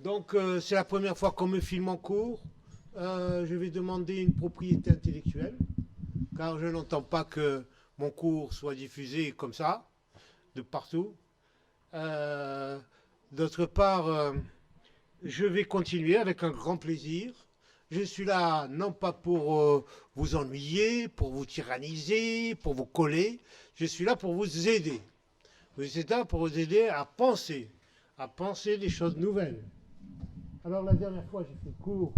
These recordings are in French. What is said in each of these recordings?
Donc, c'est la première fois qu'on me filme en cours. Je vais demander une propriété intellectuelle, car je n'entends pas que mon cours soit diffusé comme ça, de partout. Euh, D'autre part, je vais continuer avec un grand plaisir. Je suis là non pas pour vous ennuyer, pour vous tyranniser, pour vous coller. Je suis là pour vous aider. Je suis là pour vous aider à penser des choses nouvelles. Alors la dernière fois, j'ai fait cours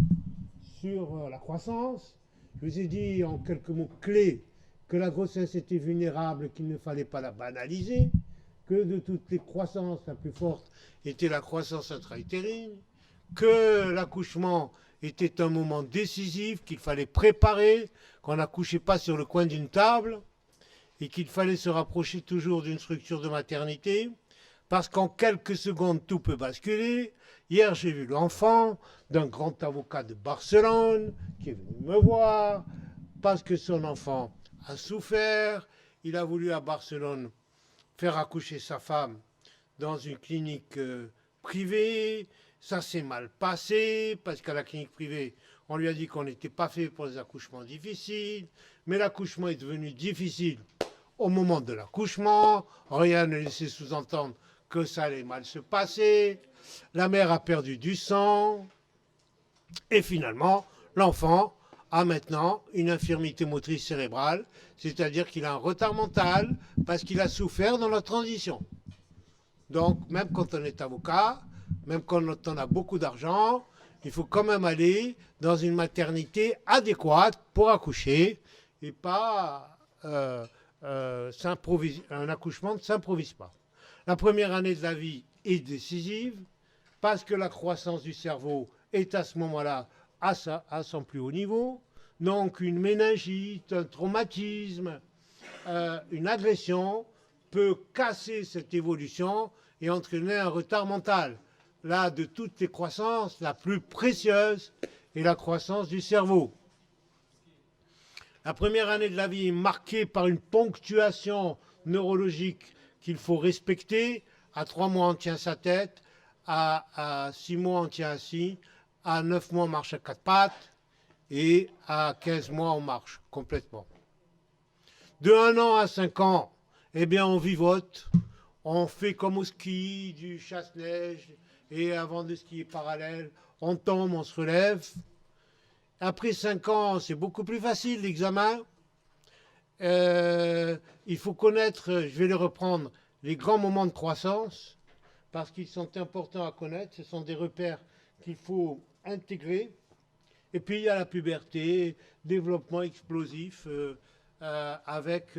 sur la croissance. Je vous ai dit en quelques mots clés que la grossesse était vulnérable, qu'il ne fallait pas la banaliser, que de toutes les croissances, la plus forte était la croissance intra-utérine, que l'accouchement était un moment décisif, qu'il fallait préparer, qu'on n'accouchait pas sur le coin d'une table, et qu'il fallait se rapprocher toujours d'une structure de maternité, parce qu'en quelques secondes, tout peut basculer. Hier, j'ai vu l'enfant d'un grand avocat de Barcelone qui est venu me voir parce que son enfant a souffert. Il a voulu à Barcelone faire accoucher sa femme dans une clinique privée. Ça s'est mal passé parce qu'à la clinique privée, on lui a dit qu'on n'était pas fait pour les accouchements difficiles. Mais l'accouchement est devenu difficile au moment de l'accouchement. Rien ne laissait sous-entendre que ça allait mal se passer. La mère a perdu du sang. Et finalement, l'enfant a maintenant une infirmité motrice cérébrale, c'est-à-dire qu'il a un retard mental parce qu'il a souffert dans la transition. Donc, même quand on est avocat, même quand on a beaucoup d'argent, il faut quand même aller dans une maternité adéquate pour accoucher et pas un accouchement ne s'improvise pas. La première année de la vie est décisive parce que la croissance du cerveau est à ce moment-là à son plus haut niveau. Donc une méningite, un traumatisme, une agression peut casser cette évolution et entraîner un retard mental. Là, de toutes les croissances, la plus précieuse est la croissance du cerveau. La première année de la vie est marquée par une ponctuation neurologique qu'il faut respecter. À 3 mois, on tient sa tête. À 6 mois, on tient assis. À 9 mois, on marche à 4 pattes. Et à 15 mois, on marche complètement. De 1 an à 5 ans, eh bien, on vivote. On fait comme au ski, du chasse-neige. Et avant de skier parallèle, on tombe, on se relève. Après 5 ans, c'est beaucoup plus facile l'examen. Il faut connaître, je vais les reprendre, les grands moments de croissance, parce qu'ils sont importants à connaître. Ce sont des repères qu'il faut intégrer. Et puis il y a la puberté, développement explosif, avec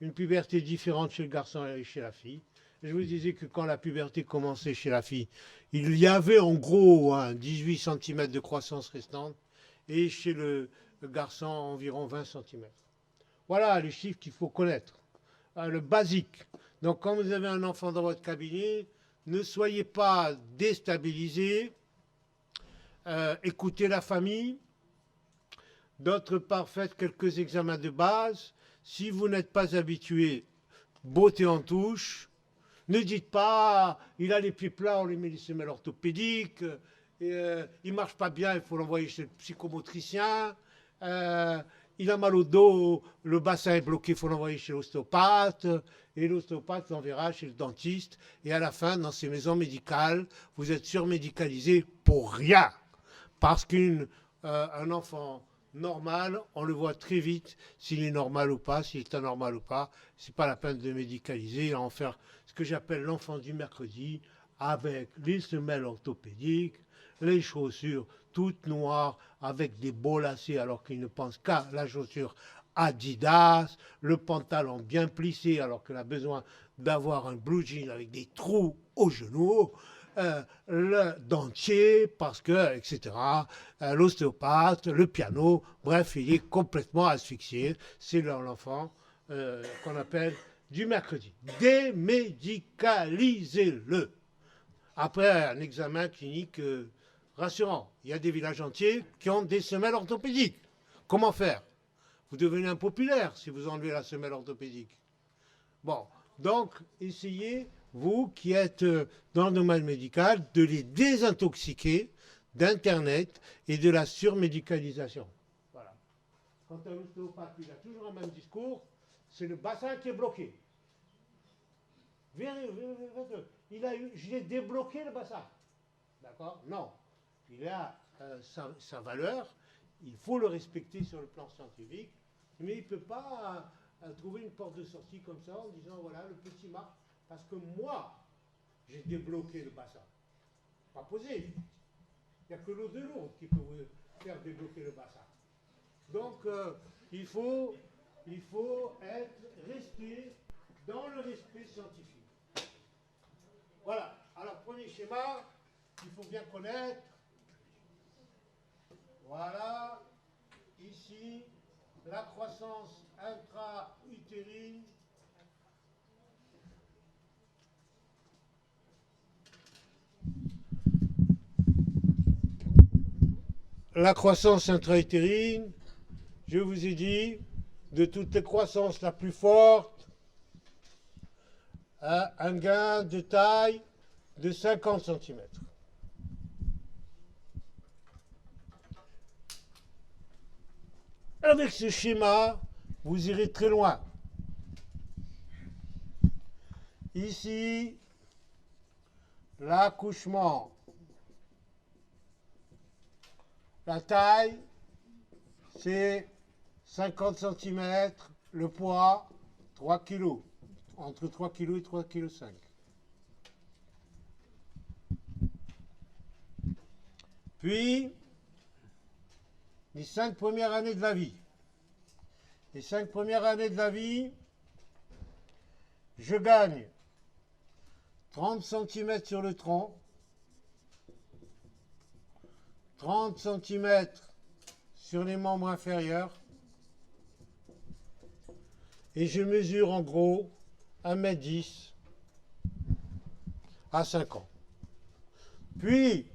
une puberté différente chez le garçon et chez la fille. Je vous disais que quand la puberté commençait chez la fille, il y avait en gros 18 cm de croissance restante, et chez le garçon environ 20 cm. Voilà les chiffres qu'il faut connaître, le basique. Donc quand vous avez un enfant dans votre cabinet, ne soyez pas déstabilisés, écoutez la famille. D'autre part, faites quelques examens de base. Si vous n'êtes pas habitué, beauté en touche. Ne dites pas, il a les pieds plats, on lui met des semelles orthopédiques, il ne marche pas bien, il faut l'envoyer chez le psychomotricien, il a mal au dos, le bassin est bloqué, il faut l'envoyer chez l'ostéopathe, et l'ostéopathe l'enverra chez le dentiste, et à la fin, dans ces maisons médicales, vous êtes surmédicalisé pour rien, parce qu'un enfant normal, on le voit très vite s'il est normal ou pas, s'il est anormal ou pas. C'est pas la peine de médicaliser, en faire ce que j'appelle l'enfant du mercredi, avec les semelles orthopédiques, les chaussures toutes noires, avec des beaux lacets alors qu'il ne pense qu'à la chaussure Adidas, le pantalon bien plissé alors qu'il a besoin d'avoir un blue jean avec des trous aux genoux, le dentier, parce que, etc., l'ostéopathe, le piano, bref, il est complètement asphyxié. C'est l'enfant qu'on appelle du mercredi. Démédicalisez-le. Après un examen clinique rassurant. Il y a des villages entiers qui ont des semelles orthopédiques. Comment faire? Vous devenez impopulaire si vous enlevez la semelle orthopédique. Bon, donc essayez vous qui êtes dans le domaine médical, de les désintoxiquer d'Internet et de la surmédicalisation. Voilà. Quand un ostéopathe, il a toujours le même discours, c'est le bassin qui est bloqué. J'ai débloqué le bassin. D'accord? Non. Il a sa valeur, il faut le respecter sur le plan scientifique, mais il ne peut pas trouver une porte de sortie comme ça en disant voilà, le petit marche, parce que moi, j'ai débloqué le bassin. Pas possible. Il n'y a que l'eau de l'eau qui peut vous faire débloquer le bassin. Donc, il faut rester dans le respect scientifique. Voilà. Alors, premier schéma, il faut bien connaître. Voilà. Ici, la croissance intra-utérine. La croissance intra-utérine, je vous ai dit, de toutes les croissances la plus forte, un gain de taille de 50 cm. Avec ce schéma, vous irez très loin. Ici, l'accouchement. La taille, c'est 50 cm, le poids, 3 kg, entre 3 kg et 3,5 kg. Puis, les 5 premières années de la vie. Les 5 premières années de la vie, je gagne 30 cm sur le tronc, 30 cm sur les membres inférieurs, et je mesure en gros 1,10 m à 5 ans. Puis,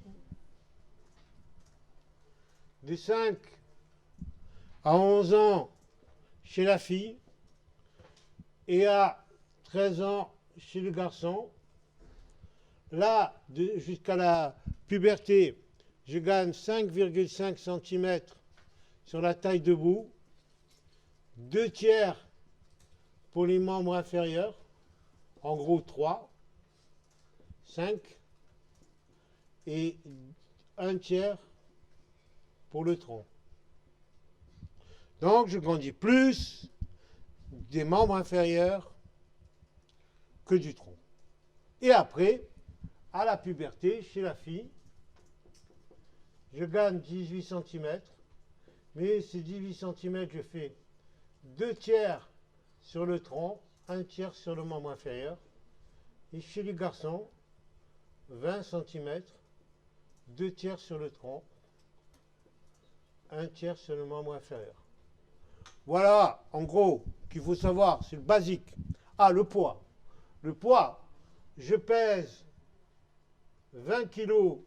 de 5 à 11 ans chez la fille et à 13 ans chez le garçon, là, jusqu'à la puberté, je gagne 5,5 cm sur la taille debout, 2 tiers pour les membres inférieurs, en gros 3, 5, et 1 tiers pour le tronc. Donc je grandis plus des membres inférieurs que du tronc. Et après, à la puberté, chez la fille, je gagne 18 cm, mais ces 18 cm, je fais 2 tiers sur le tronc, 1 tiers sur le membre inférieur. Et chez les garçons, 20 cm, 2 tiers sur le tronc, 1 tiers sur le membre inférieur. Voilà, en gros, qu'il faut savoir, c'est le basique. Ah, le poids. Le poids, je pèse 20 kg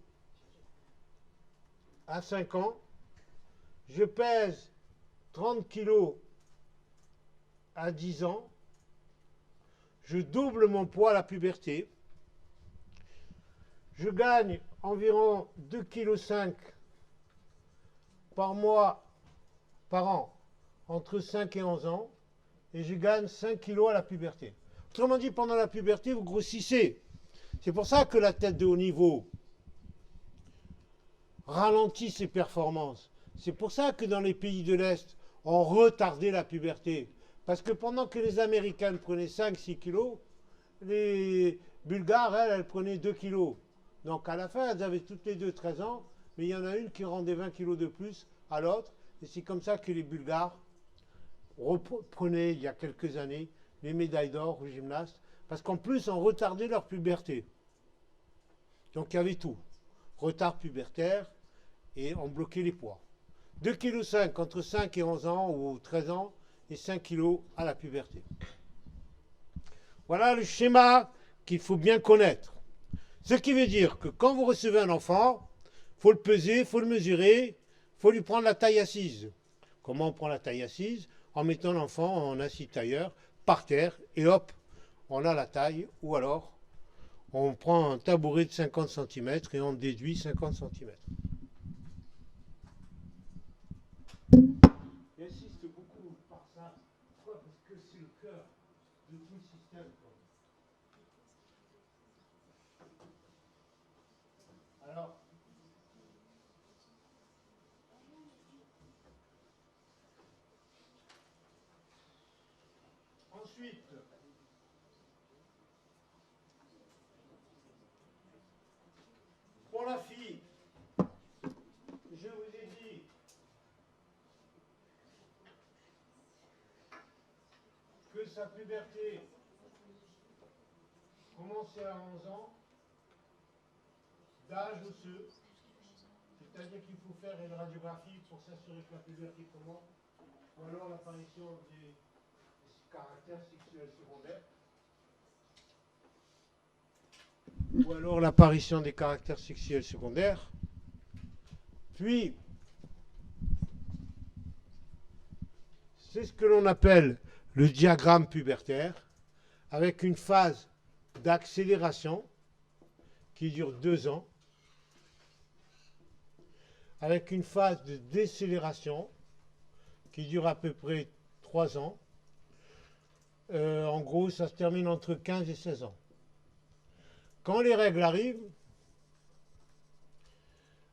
à 5 ans, je pèse 30 kg à 10 ans, je double mon poids à la puberté, je gagne environ 2,5 kg par mois, par an, entre 5 et 11 ans, et je gagne 5 kg à la puberté. Autrement dit, pendant la puberté, vous grossissez. C'est pour ça que la tête de haut niveau ralentit ses performances. C'est pour ça que dans les pays de l'Est, on retardait la puberté. Parce que pendant que les Américaines prenaient 5-6 kilos, les Bulgares, elles prenaient 2 kilos. Donc à la fin, elles avaient toutes les deux 13 ans, mais il y en a une qui rendait 20 kilos de plus à l'autre. Et c'est comme ça que les Bulgares reprenaient, il y a quelques années, les médailles d'or aux gymnastes. Parce qu'en plus, on retardait leur puberté. Donc il y avait tout. Retard pubertaire et on bloquait les poids. 2,5 kg entre 5 et 11 ans ou 13 ans et 5 kg à la puberté. Voilà le schéma qu'il faut bien connaître. Ce qui veut dire que quand vous recevez un enfant, il faut le peser, il faut le mesurer, il faut lui prendre la taille assise. Comment on prend la taille assise? En mettant l'enfant en assis tailleur par terre et hop, on a la taille, ou alors On prend un tabouret de 50 cm et on déduit 50 cm. J'insiste beaucoup par ça. Pourquoi? Parce que c'est le cœur de tout le système. Alors, ensuite, pour la fille, je vous ai dit que sa puberté commençait à 11 ans, d'âge osseux, c'est-à-dire qu'il faut faire une radiographie pour s'assurer que la puberté commence, ou alors l'apparition des caractères sexuels secondaires, ou alors l'apparition des caractères sexuels secondaires, puis c'est ce que l'on appelle le diagramme pubertaire, avec une phase d'accélération qui dure 2 ans, avec une phase de décélération qui dure à peu près 3 ans. En gros, ça se termine entre 15 et 16 ans. Quand les règles arrivent,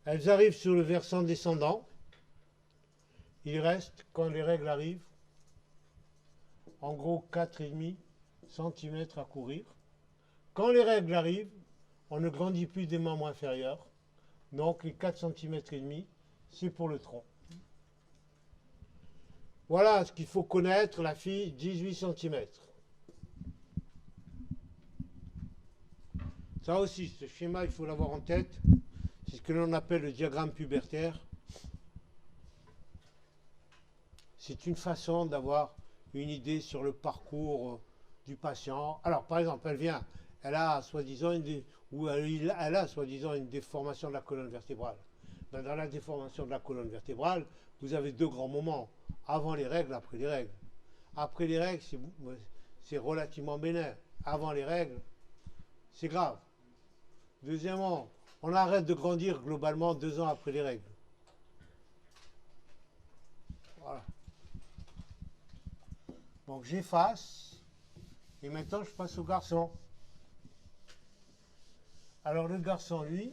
elles arrivent sur le versant descendant. Il reste, quand les règles arrivent, en gros 4,5 cm à courir. Quand les règles arrivent, on ne grandit plus des membres inférieurs. Donc les 4,5 cm, c'est pour le tronc. Voilà ce qu'il faut connaître, la fille, 18 cm. Ça aussi, ce schéma, il faut l'avoir en tête. C'est ce que l'on appelle le diagramme pubertaire. C'est une façon d'avoir une idée sur le parcours du patient. Alors, par exemple, elle a soi-disant une déformation de la colonne vertébrale. Dans la déformation de la colonne vertébrale, vous avez 2 grands moments. Avant les règles, après les règles. Après les règles, c'est relativement bénin. Avant les règles, c'est grave. Deuxièmement, on arrête de grandir globalement 2 ans après les règles. Voilà. Donc j'efface. Et maintenant, je passe au garçon. Alors le garçon, lui,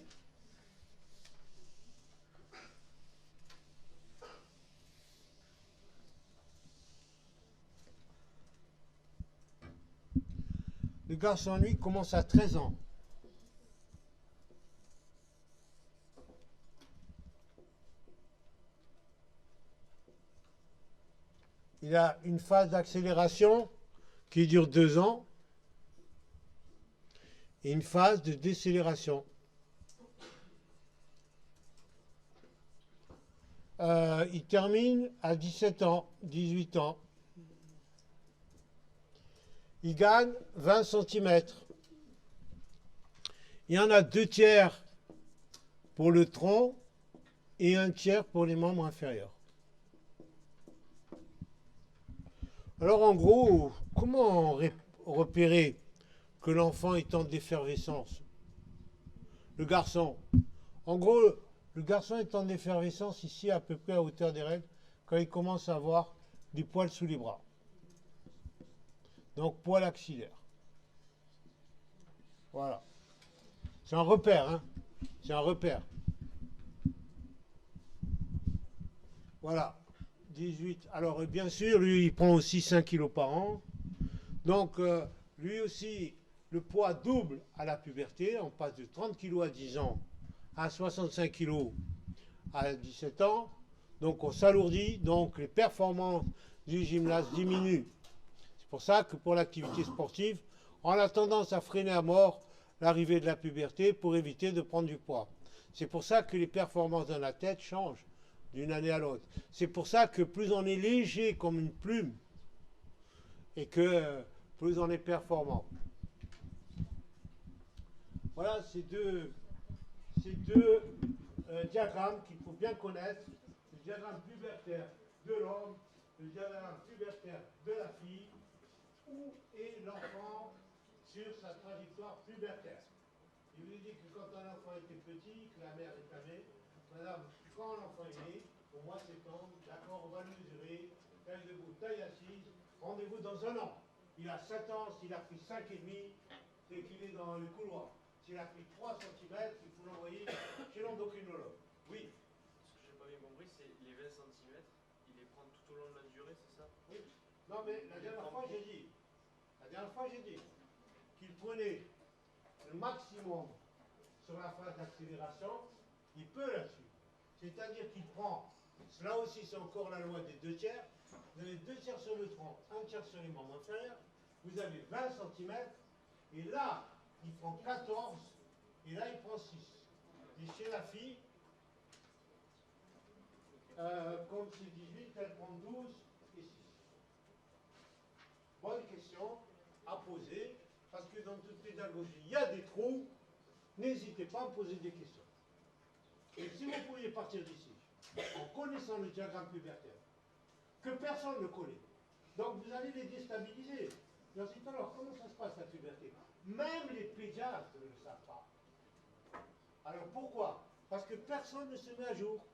commence à 13 ans. Il a une phase d'accélération qui dure 2 ans et une phase de décélération. Il termine à 17 ans, 18 ans. Il gagne 20 cm. Il y en a 2 tiers pour le tronc et 1 tiers pour les membres inférieurs. Alors en gros, comment repérer que l'enfant est en défervescence? Le garçon. En gros, le garçon est en effervescence ici à peu près à hauteur des règles quand il commence à avoir des poils sous les bras. Donc poils axillaires. Voilà. C'est un repère, hein. C'est un repère. Voilà. 18. Alors bien sûr, lui, il prend aussi 5 kilos par an. Donc lui aussi, le poids double à la puberté. On passe de 30 kilos à 10 ans à 65 kilos à 17 ans. Donc on s'alourdit, donc les performances du gymnaste diminuent. C'est pour ça que pour l'activité sportive, on a tendance à freiner à mort l'arrivée de la puberté pour éviter de prendre du poids. C'est pour ça que les performances dans la tête changent d'une année à l'autre. C'est pour ça que plus on est léger comme une plume et que plus on est performant. Voilà ces deux diagrammes qu'il faut bien connaître. Le diagramme pubertaire de l'homme, le diagramme pubertaire de la fille, où est l'enfant sur sa trajectoire pubertaire. vous ai dit que quand un enfant était petit, que la mère réclamait, madame, quand l'enfant est né, au mois de septembre, d'accord, on va le mesurer, taille debout, taille assise, rendez-vous dans un an. Il a 7 ans, s'il a pris 5,5, c'est qu'il est dans le couloir. S'il a pris 3 cm, il faut l'envoyer chez l'endocrinologue. Oui. Ce que j'ai pas bien compris, c'est les 20 cm, il les prend tout au long de la durée, c'est ça? Oui. Non, mais la dernière fois, j'ai dit qu'il prenait le maximum sur la phase d'accélération, il peut là-dessus. C'est-à-dire qu'il prend, là aussi c'est encore la loi des 2/3, vous avez 2/3 sur le tronc, 1/3 sur les membres inférieurs, vous avez 20 cm, et là, il prend 14, et là, il prend 6. Et chez la fille, comme c'est 18, elle prend 12 et 6. Bonne question à poser, parce que dans toute pédagogie, il y a des trous, n'hésitez pas à me poser des questions. Et si vous pouviez partir d'ici, en connaissant le diagramme pubertaire, que personne ne connaît, donc vous allez les déstabiliser. Je leur dis alors, comment ça se passe la puberté? Même les pédiatres ne le savent pas. Alors pourquoi? Parce que personne ne se met à jour.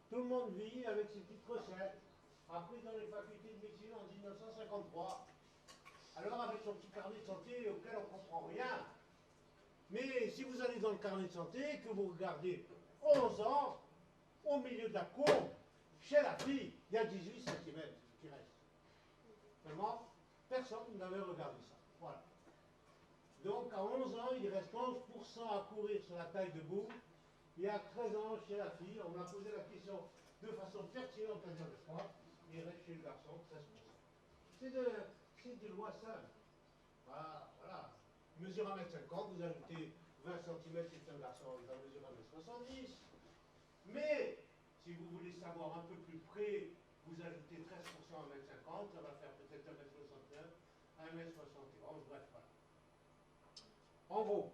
Tout le monde vit avec ses petites recettes, appris dans les facultés de médecine en 1953. Alors avec son petit carnet de santé auquel on ne comprend rien. Mais si vous allez dans le carnet de santé, que vous regardez 11 ans, au milieu de la courbe, chez la fille, il y a 18 cm qui restent. Vraiment, personne n'avait regardé ça. Voilà. Donc à 11 ans, il reste 11% à courir sur la taille debout. Et à 13 ans, chez la fille, on m'a posé la question de façon pertinente à dire le fois, il reste chez le garçon 13%. C'est des lois simples. Voilà. Mesure 1m50, vous ajoutez 20 cm, c'est un garçon, il va mesurer 1m70. Mais, si vous voulez savoir un peu plus près, vous ajoutez 13% à 1m50, ça va faire peut-être 1m69, 1m71, bref, voilà. En gros.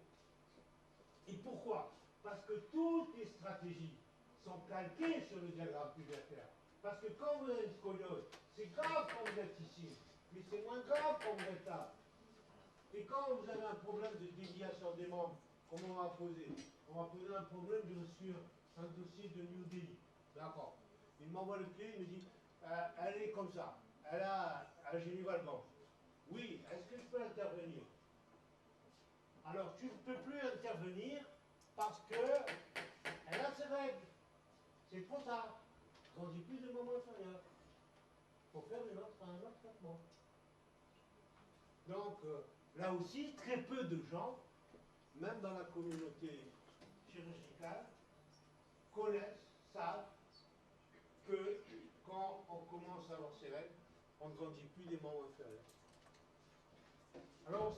Et pourquoi? Parce que toutes les stratégies sont calquées sur le diagramme pubertaire. Parce que quand vous avez une scoliose, c'est grave quand vous êtes ici, mais c'est moins grave quand vous êtes là. Et quand vous avez un problème de déviation des membres, comment on va poser? On va poser un problème sur un dossier de New Delhi. D'accord. Il m'envoie le clé, il me dit, elle est comme ça, elle a un génival blanc. Oui, est-ce que je peux intervenir? Alors tu ne peux plus intervenir parce qu'elle a ses règles. C'est trop tard. On dit plus de moment inférieur. Il faut faire un autre traitement. Donc, là aussi, très peu de gens, même dans la communauté chirurgicale, connaissent, savent que quand on commence à avoir ses règles, on ne grandit plus des membres inférieurs. Alors,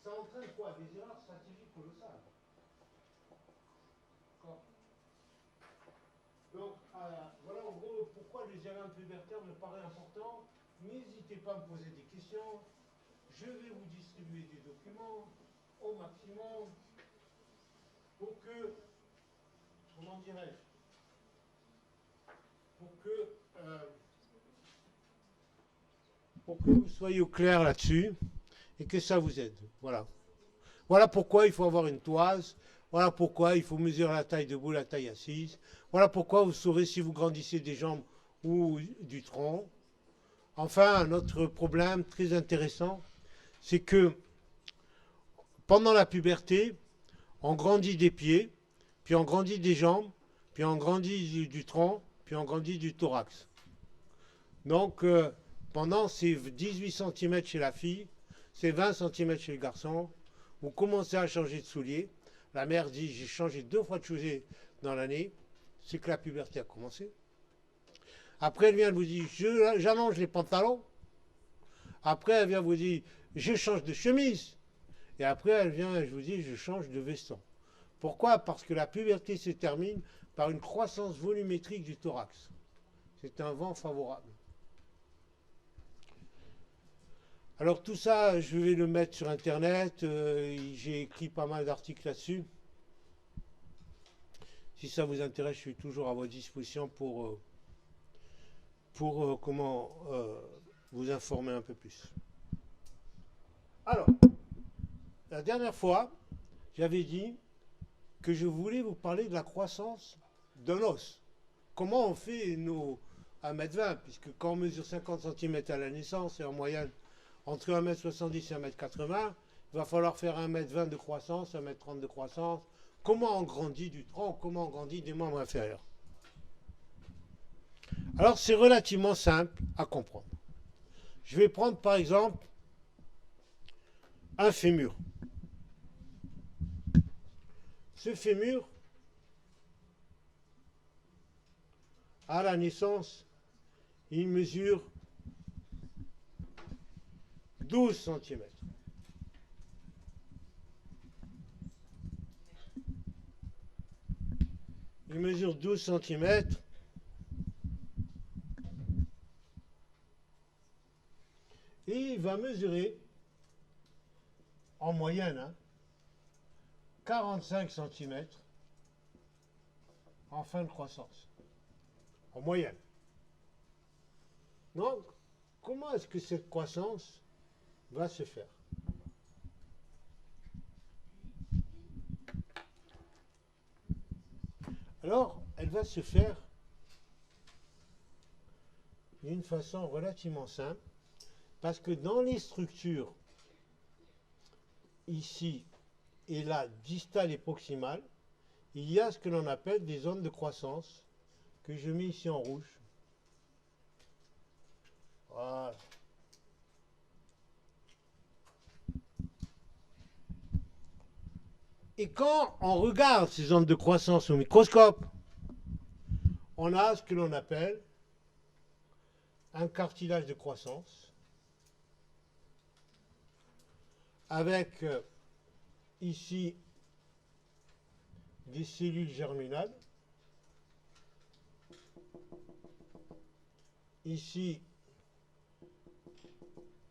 ça entraîne quoi? Des erreurs stratégiques colossales. D'accord. Donc, voilà en gros pourquoi le diagramme pubertaire me paraît important. N'hésitez pas à me poser des questions. Je vais vous distribuer des documents au maximum pour que, comment dirais-je, pour que vous soyez au clair là-dessus et que ça vous aide. Voilà. Voilà pourquoi il faut avoir une toise. Voilà pourquoi il faut mesurer la taille debout, la taille assise. Voilà pourquoi vous saurez si vous grandissez des jambes ou du tronc. Enfin, un autre problème très intéressant, c'est que pendant la puberté, on grandit des pieds, puis on grandit des jambes, puis on grandit du tronc, puis on grandit du thorax. Donc, pendant ces 18 cm chez la fille, ces 20 cm chez le garçon, vous commencez à changer de souliers. La mère dit, j'ai changé 2 fois de souliers dans l'année. C'est que la puberté a commencé. Après, elle vient vous dire, j'allonge les pantalons. Après, elle vient vous dire, je change de chemise. Et après, elle vient et je vous dis, je change de veston. Pourquoi? Parce que la puberté se termine par une croissance volumétrique du thorax. C'est un vent favorable. Alors tout ça, je vais le mettre sur Internet. J'ai écrit pas mal d'articles là-dessus. Si ça vous intéresse, je suis toujours à votre disposition pour vous informer un peu plus. Alors, la dernière fois, j'avais dit que je voulais vous parler de la croissance d'un os. Comment on fait nos 1,20 m, puisque quand on mesure 50 cm à la naissance, et en moyenne entre 1,70 m et 1,80 m, il va falloir faire 1,20 m de croissance, 1,30 m de croissance. Comment on grandit du tronc, comment on grandit des membres inférieurs. Alors c'est relativement simple à comprendre. Je vais prendre par exemple un fémur. Ce fémur, à la naissance, il mesure 12 cm. Il mesure 12 cm. Et il va mesurer, en moyenne, 45 cm en fin de croissance. En moyenne. Donc, comment est-ce que cette croissance va se faire? Alors, elle va se faire d'une façon relativement simple, parce que dans les structures, ici et là, distales et proximales, il y a ce que l'on appelle des zones de croissance, que je mets ici en rouge. Voilà. Et quand on regarde ces zones de croissance au microscope, on a ce que l'on appelle un cartilage de croissance avec ici des cellules germinales, ici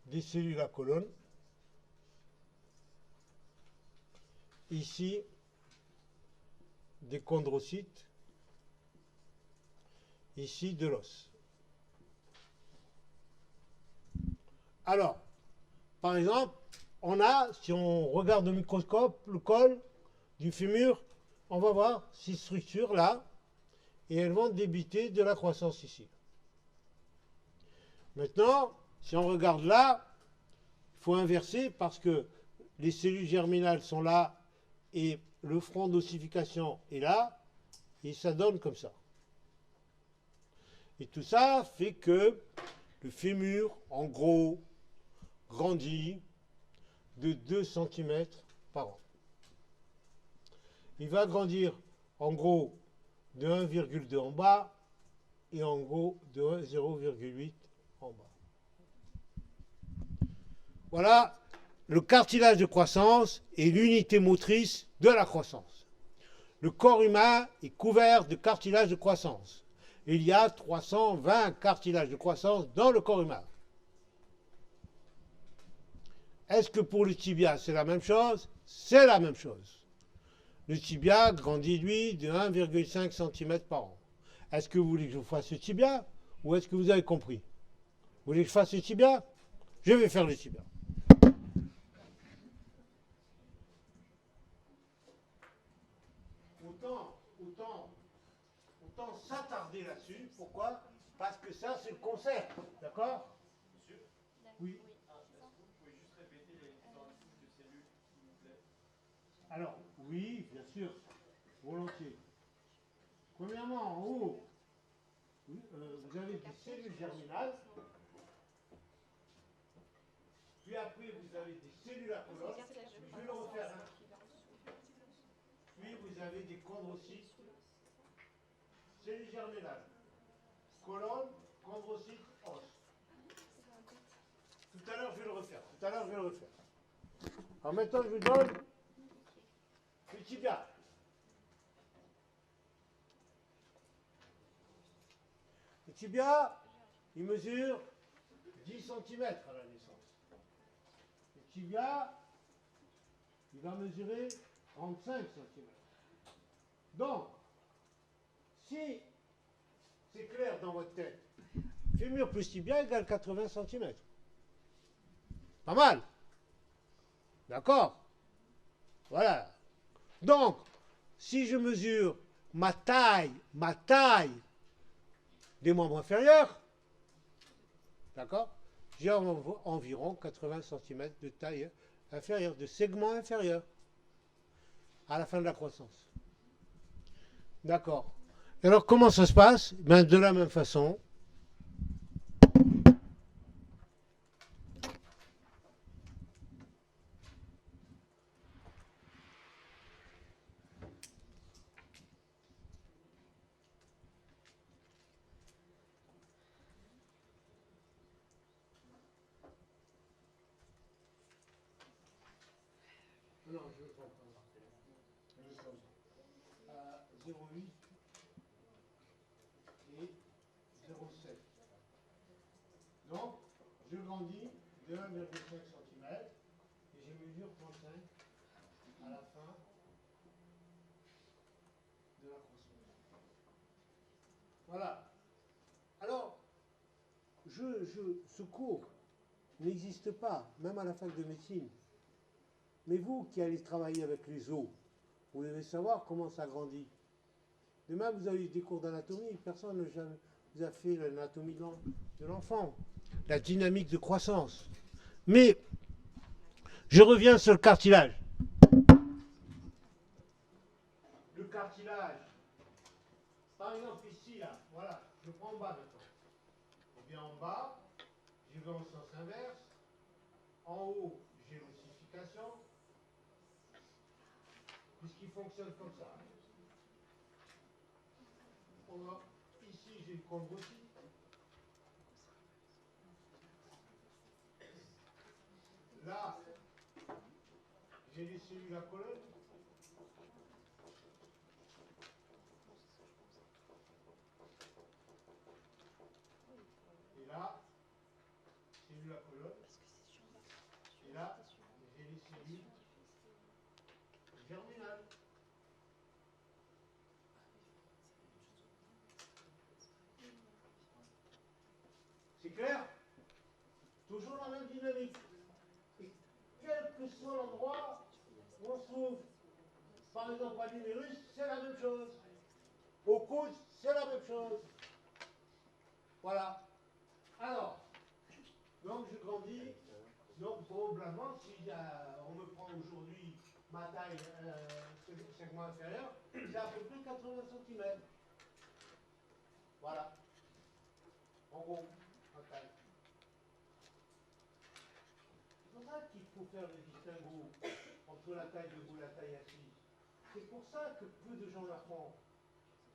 des cellules à colonne, ici des chondrocytes, ici de l'os. Alors, par exemple, on a, si on regarde au microscope, le col du fémur, on va voir ces structures-là, et elles vont débiter de la croissance ici. Maintenant, si on regarde là, il faut inverser parce que les cellules germinales sont là et le front d'ossification est là, et ça donne comme ça. Et tout ça fait que le fémur, en gros, grandit de 2 cm par an. Il va grandir en gros de 1,2 en bas et en gros de 0,8 en bas. Voilà le cartilage de croissance et l'unité motrice de la croissance. Le corps humain est couvert de cartilage de croissance. Il y a 320 cartilages de croissance dans le corps humain. Est-ce que pour le tibia, c'est la même chose? C'est la même chose. Le tibia grandit, lui, de 1,5 cm par an. Est-ce que vous voulez que je vous fasse le tibia? Ou est-ce que vous avez compris? Vous voulez que je fasse le tibia? Je vais faire le tibia. Autant s'attarder là-dessus. Pourquoi? Parce que ça, c'est le concept. D'accord? Monsieur? Oui. Est-ce que vous pouvez juste répéter les différentes couches de cellules, s'il vous plaît? Alors, oui, bien sûr, volontiers. Premièrement, en haut, vous avez des cellules germinales. Puis après, vous avez des cellules à colonne. Je vais le refaire. Puis vous avez des chondrocytes. Cellules germinales. Colonne, chondrocytes, os. Tout à l'heure, je vais le refaire. Alors maintenant, je vous donne le tibia. Le tibia, il mesure 10 cm à la naissance. Le tibia, il va mesurer 35 cm. Donc, si c'est clair dans votre tête, fémur plus tibia égale 80 cm. Pas mal. D'accord? Voilà. Donc, si je mesure ma taille des membres inférieurs, d'accord, j'ai environ 80 cm de taille inférieure, de segment inférieur, à la fin de la croissance. D'accord. Alors, comment ça se passe? Ben, de la même façon. Non, je ne prends pas. 0,8 et 0,7. Donc, je grandis de 1,5 cm et je mesure 35 à la fin de la croissance. Voilà. Alors, ce cours n'existe pas, même à la fac de médecine. Mais vous qui allez travailler avec les os, vous devez savoir comment ça grandit. Demain, vous avez des cours d'anatomie, personne ne vous a fait l'anatomie de l'enfant, la dynamique de croissance. Mais, je reviens sur le cartilage. Le cartilage, par exemple ici, là, voilà, je prends en bas maintenant. On vient en bas, je vais en sens inverse. En haut, j'ai l'ossification, puisqu'il fonctionne comme ça. Ici, j'ai le chondrocyte. Là, j'ai les cellules à colonne. Et là, cellules à colonne. Et là, j'ai les cellules germinales. C'est clair? Toujours la même dynamique. Et quel que soit l'endroit où on se trouve, par exemple à l'humérus, c'est la même chose. Au coude, c'est la même chose. Voilà. Alors, donc je grandis. Donc probablement, si on me prend aujourd'hui ma taille segment inférieur, j'ai à peu près 80 cm. Voilà. En gros, ma taille. C'est pour ça qu'il faut faire le distinguo entre la taille debout et la taille assise. C'est pour ça que peu de gens la font.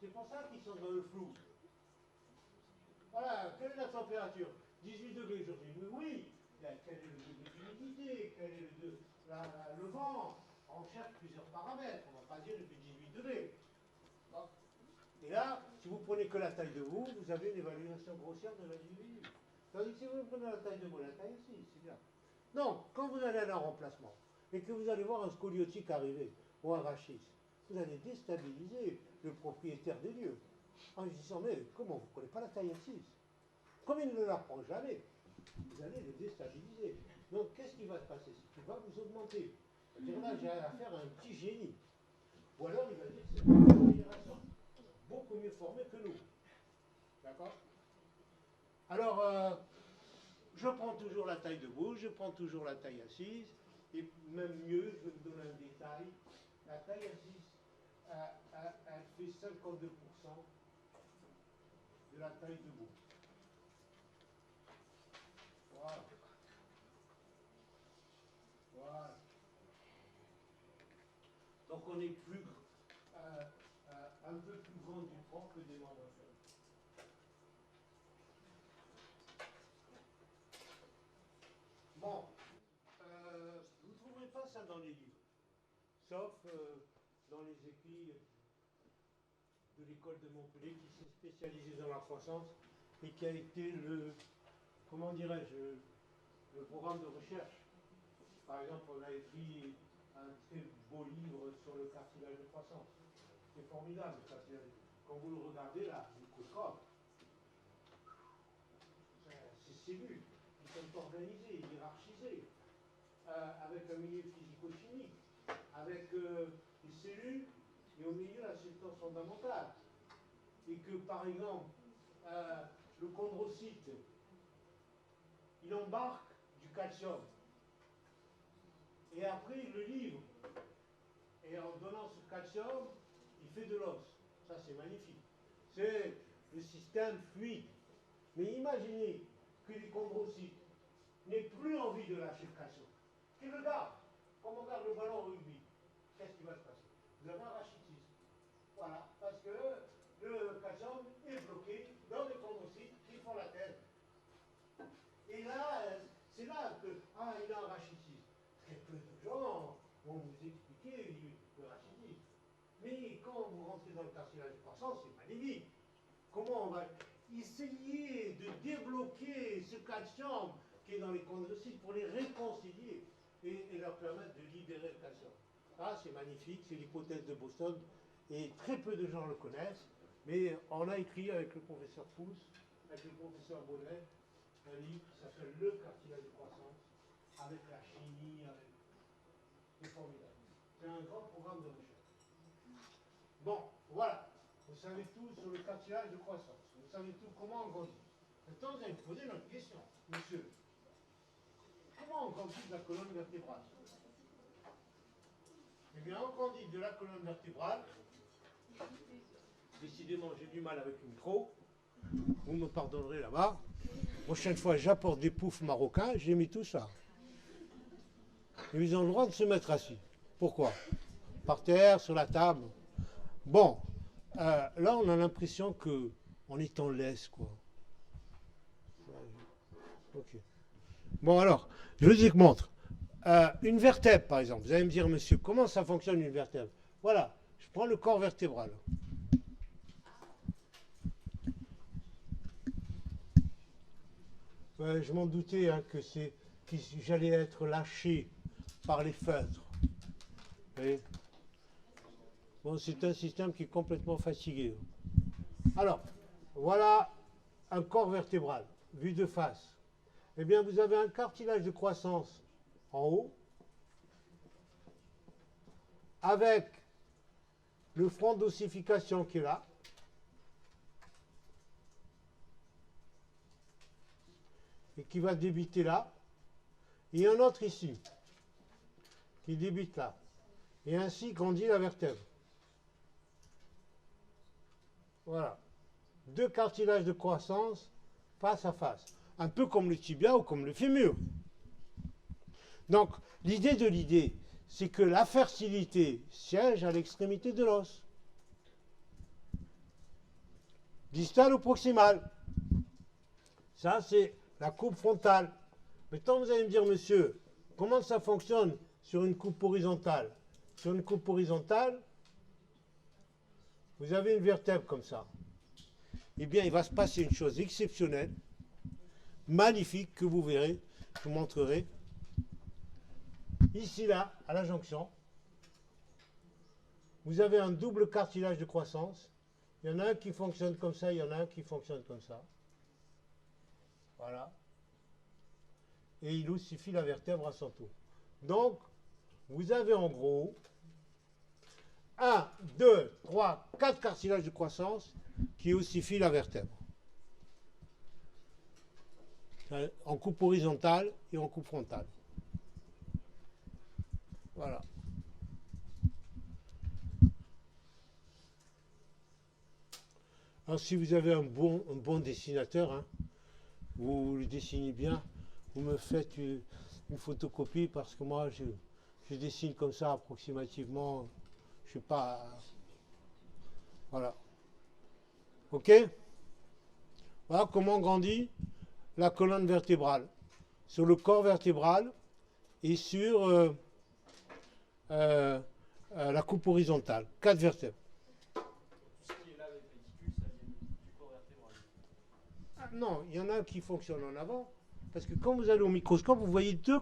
C'est pour ça qu'ils sont dans le flou. Voilà, quelle est la température? 18 degrés aujourd'hui. Mais oui, quel est le degré d'humidité? Quel est le vent? On cherche plusieurs paramètres. On ne va pas dire il fait 18 degrés. Bon. Et là, si vous prenez que la taille de vous avez une évaluation grossière de l'individu. Tandis que si vous prenez la taille de vous, la taille aussi, c'est bien. Donc, quand vous allez aller en remplacement et que vous allez voir un scoliotique arriver ou un rachis, vous allez déstabiliser le propriétaire des lieux en lui disant mais comment vous ne connaissez pas la taille assise? Comme il ne l'apprend jamais, vous allez le déstabiliser. Donc qu'est-ce qui va se passer? Il va vous augmenter. C'est-à-dire là j'ai affaire à un petit génie. Ou alors il va dire que c'est une génération beaucoup mieux formée que nous. D'accord? Alors je prends toujours la taille debout, je prends toujours la taille assise, et même mieux, je vais vous donner un détail. La taille assise, elle fait 52% de la taille debout. Voilà. Voilà. Donc on est plus, un peu plus grand du tronc que des membres inférieurs. Bon, vous ne trouverez pas ça dans les livres, sauf dans les épis de l'école de Montpellier qui s'est spécialisée dans la croissance et qui a été comment dirais-je, le programme de recherche. Par exemple, on a écrit un très beau livre sur le cartilage de croissance. C'est formidable, le cartilage. Quand vous le regardez là, le microscope, ces cellules, ils sont organisées, hiérarchisées, avec un milieu physico-chimique, avec des cellules et au milieu la substance fondamentale. Et que par exemple, le chondrocyte, il embarque du calcium. Et après, il le livre. Et en donnant ce calcium, il fait de l'os. Ça, c'est magnifique. C'est le système fluide. Mais imaginez que les chondrocytes n'aient plus envie de lâcher le calcium. Qu'ils le gardent. Comme on garde le ballon au rugby. Qu'est-ce qui va se passer? Vous avez un rachitisme. Voilà. Parce que le calcium est bloqué dans les chondrocytes qui font la tête. Et là, c'est là que, il a un rachitisme. Très peu de gens vont vous expliquer le rachitisme. Mais quand vous rentrez dans le cartilage de croissance, c'est magnifique. Comment on va essayer de débloquer ce calcium qui est dans les chondrocytes pour les réconcilier et leur permettre de libérer le calcium. Ça, c'est magnifique, c'est l'hypothèse de Boston et très peu de gens le connaissent. Mais on a écrit avec le professeur Pousse, avec le professeur Bonnet, un livre qui s'appelle Le cartilage de croissance, avec la chimie, avec... C'est formidable. C'est un grand programme de recherche. Bon, voilà. Vous savez tout sur le cartilage de croissance. Vous savez tout comment on grandit. Maintenant, vous allez me poser notre question. Monsieur, comment on grandit de la colonne vertébrale? Eh bien, on grandit de la colonne vertébrale. Décidément, j'ai du mal avec le micro. Vous me pardonnerez là-bas. Prochaine fois, j'apporte des poufs marocains, j'ai mis tout ça. Et ils ont le droit de se mettre assis. Pourquoi? Par terre, sur la table. Bon, là, on a l'impression qu'on est en laisse, quoi. Ok. Bon, alors, je vous montre. Une vertèbre, par exemple. Vous allez me dire, monsieur, comment ça fonctionne une vertèbre? Voilà, je prends le corps vertébral. Je m'en doutais hein, que j'allais être lâché par les feutres. Et bon, c'est un système qui est complètement fatigué. Alors, voilà un corps vertébral, vu de face. Eh bien, vous avez un cartilage de croissance en haut, avec le front d'ossification qui est là, et qui va débiter là, et un autre ici, qui débite là. Et ainsi grandit la vertèbre. Voilà. Deux cartilages de croissance face à face. Un peu comme le tibia ou comme le fémur. Donc, l'idée, c'est que la fertilité siège à l'extrémité de l'os. Distal ou proximal. Ça, c'est la coupe frontale. Maintenant, vous allez me dire, monsieur, comment ça fonctionne sur une coupe horizontale? Sur une coupe horizontale, vous avez une vertèbre comme ça. Eh bien, il va se passer une chose exceptionnelle, magnifique, que vous verrez, je vous montrerai. Ici, là, à la jonction, vous avez un double cartilage de croissance. Il y en a un qui fonctionne comme ça, il y en a un qui fonctionne comme ça. Voilà. Et il ossifie la vertèbre à son tour. Donc, vous avez en gros 1, 2, 3, 4 cartilages de croissance qui ossifient la vertèbre. En coupe horizontale et en coupe frontale. Voilà. Alors si vous avez un bon dessinateur, hein, vous le dessinez bien, vous me faites une photocopie parce que moi je dessine comme ça approximativement, je sais pas. Voilà. Ok? Voilà comment grandit la colonne vertébrale. Sur le corps vertébral et sur la coupe horizontale. 4 vertèbres. Ce qui est là avec réticule, ça vient du corps vertébral. Ah, non, il y en a un qui fonctionne en avant. Parce que quand vous allez au microscope, vous voyez deux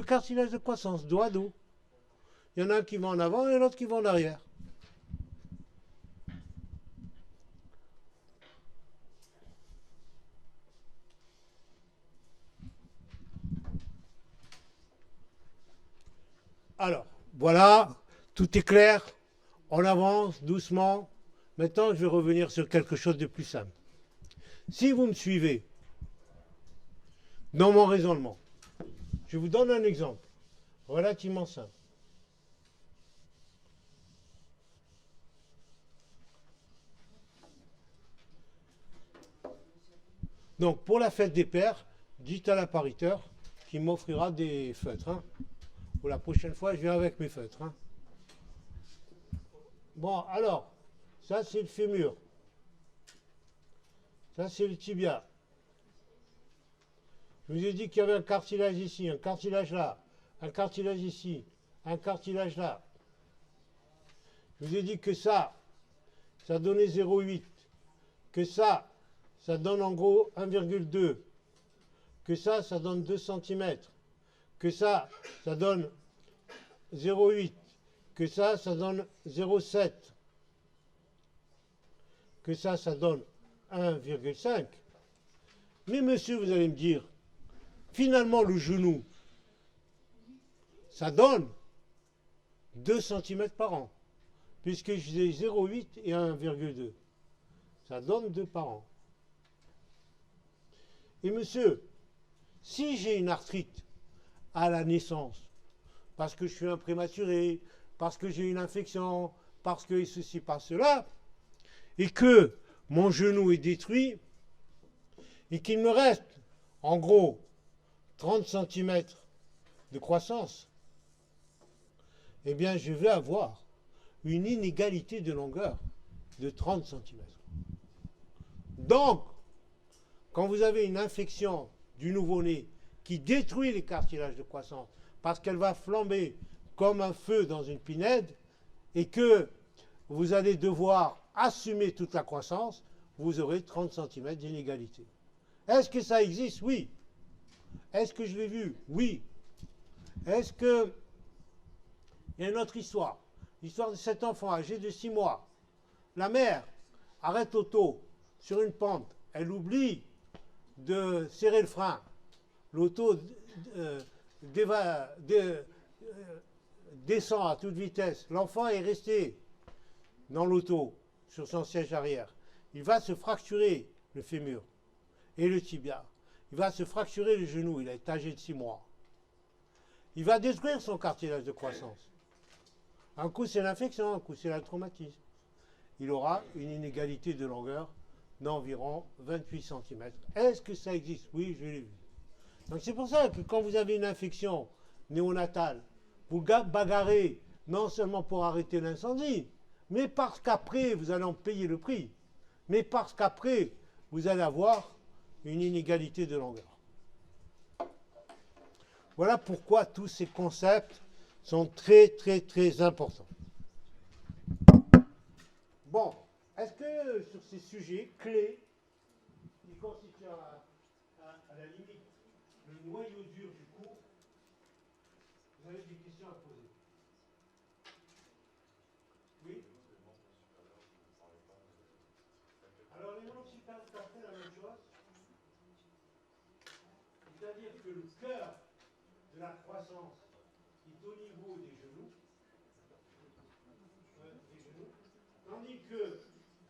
cartilages de croissance, dos à dos. Il y en a un qui va en avant et l'autre qui va en arrière. Alors, voilà, tout est clair. On avance doucement. Maintenant, je vais revenir sur quelque chose de plus simple. Si vous me suivez dans mon raisonnement, je vous donne un exemple relativement simple. Donc, pour la fête des pères, dites à l'appariteur qu'il m'offrira des feutres. Hein. Pour la prochaine fois, je viens avec mes feutres. Hein. Bon, alors, ça c'est le fémur. Ça c'est le tibia. Je vous ai dit qu'il y avait un cartilage ici, un cartilage là, un cartilage ici, un cartilage là. Je vous ai dit que ça donnait 0,8. Que ça donne en gros 1,2. Que ça donne 2 cm. Que ça donne 0,8. Que ça donne 0,7. Que ça donne 1,5. Mais monsieur, vous allez me dire, finalement le genou, ça donne 2 cm par an. Puisque j'ai 0,8 et 1,2. Ça donne 2 par an. Et monsieur, si j'ai une arthrite à la naissance, parce que je suis un prématuré, parce que j'ai une infection, parce que ceci, par cela, et que mon genou est détruit, et qu'il me reste, en gros, 30 cm de croissance, eh bien, je vais avoir une inégalité de longueur de 30 cm. Donc, quand vous avez une infection du nouveau-né qui détruit les cartilages de croissance, parce qu'elle va flamber comme un feu dans une pinède, et que vous allez devoir assumer toute la croissance, vous aurez 30 cm d'inégalité. Est-ce que ça existe? Oui. Est-ce que je l'ai vu? Oui. Est-ce que... Il y a une autre histoire. L'histoire de cet enfant âgé de 6 mois. La mère arrête l'auto sur une pente. Elle oublie de serrer le frein. L'auto descend à toute vitesse. L'enfant est resté dans l'auto, sur son siège arrière. Il va se fracturer le fémur et le tibia. Il va se fracturer le genou. Il est âgé de 6 mois. Il va détruire son cartilage de croissance. Un coup, c'est l'infection, un coup, c'est le traumatisme. Il aura une inégalité de longueur d'environ 28 cm. Est-ce que ça existe? Oui, je l'ai vu. Donc c'est pour ça que quand vous avez une infection néonatale, vous bagarrez non seulement pour arrêter l'incendie, mais parce qu'après, vous allez en payer le prix. Mais parce qu'après, vous allez avoir une inégalité de longueur. Voilà pourquoi tous ces concepts sont très, très, très importants. Bon, est-ce que sur ces sujets clés, qui constituent à la limite le noyau dur du cours, vous avez des questions à poser? Oui? Alors les membres supérieurs ont fait la même chose, c'est-à-dire que le cœur de la croissance est au niveau des genoux, tandis que